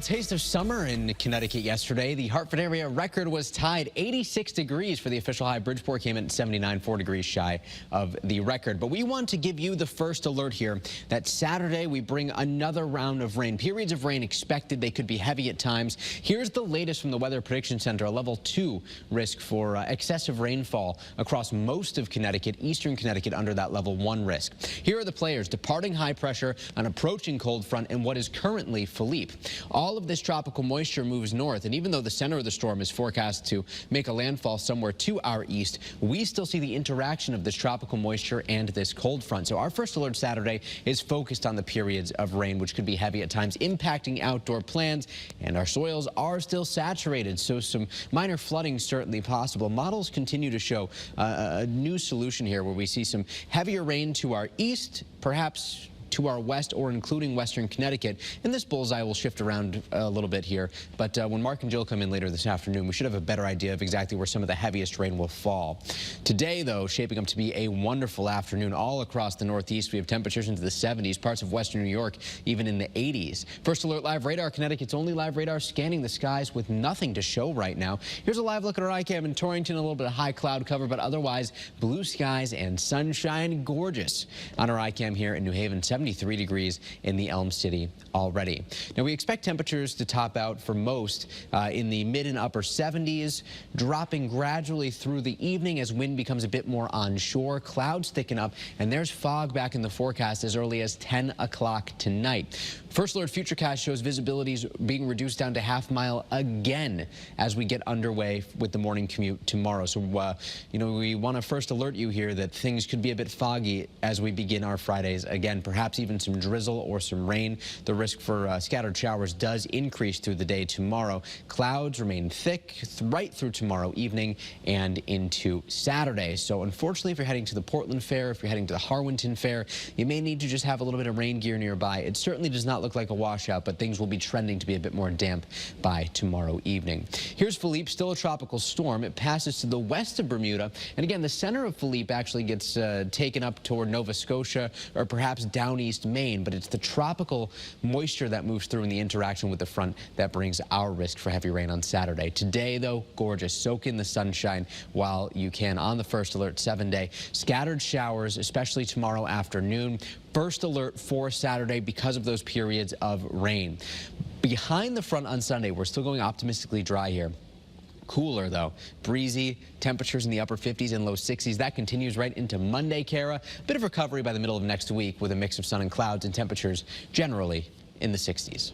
taste of summer in Connecticut yesterday. The Hartford area record was tied 86 degrees for the official high. Bridgeport came in at 79, 4 degrees shy of the record. But we want to give you the first alert here that Saturday we bring another round of rain. Periods of rain expected. They could be heavy at times. Here's the latest from the Weather Prediction Center. A level 2 risk for excessive rainfall across most of Connecticut, eastern Connecticut under that level 1 risk. Here are the players: departing high pressure, an approaching cold front, and what is currently Philippe. All of this tropical moisture moves north, and even though the center of the storm is forecast to make a landfall somewhere to our east, we still see the interaction of this tropical moisture and this cold front. So our first alert Saturday is focused on the periods of rain, which could be heavy at times, impacting outdoor plans, and our soils are still saturated, so some minor flooding certainly possible. Models continue to show a new solution here where we see some heavier rain to our east, perhaps to our west, or including western Connecticut. And this bullseye will shift around a little bit here. But when Mark and Jill come in later this afternoon, we should have a better idea of exactly where some of the heaviest rain will fall. Today, though, shaping up to be a wonderful afternoon all across the Northeast. We have temperatures into the 70s, parts of western New York even in the 80s. First Alert Live Radar, Connecticut's only live radar scanning the skies with nothing to show right now. Here's a live look at our iCam in Torrington, a little bit of high cloud cover, but otherwise blue skies and sunshine. Gorgeous on our iCam here in New Haven. 73 degrees in the Elm City already. Now we expect temperatures to top out for most in the mid and upper 70s, dropping gradually through the evening as wind becomes a bit more onshore. Clouds thicken up, and there's fog back in the forecast as early as 10 o'clock tonight. First Alert Futurecast shows visibilities being reduced down to half mile again as we get underway with the morning commute tomorrow. So, we want to first alert you here that things could be a bit foggy as we begin our Fridays again, perhaps even some drizzle or some rain. The risk for scattered showers does increase through the day tomorrow. Clouds remain thick right through tomorrow evening and into Saturday. So unfortunately, if you're heading to the Portland Fair, if you're heading to the Harwinton Fair, you may need to just have a little bit of rain gear nearby. It certainly does not look like a washout, but things will be trending to be a bit more damp by tomorrow evening. Here's Philippe, still a tropical storm. It passes to the west of Bermuda, and again, the center of Philippe actually gets taken up toward Nova Scotia or perhaps down east Maine, but it's the tropical moisture that moves through in the interaction with the front that brings our risk for heavy rain on Saturday. Today, though, gorgeous. Soak in the sunshine while you can on the First Alert 7-day. Scattered showers, especially tomorrow afternoon. First alert for Saturday because of those periods of rain. Behind the front on Sunday, we're still going optimistically dry here. Cooler, though. Breezy, temperatures in the upper 50s and low 60s. That continues right into Monday, Kara. A bit of recovery by the middle of next week with a mix of sun and clouds and temperatures generally in the 60s.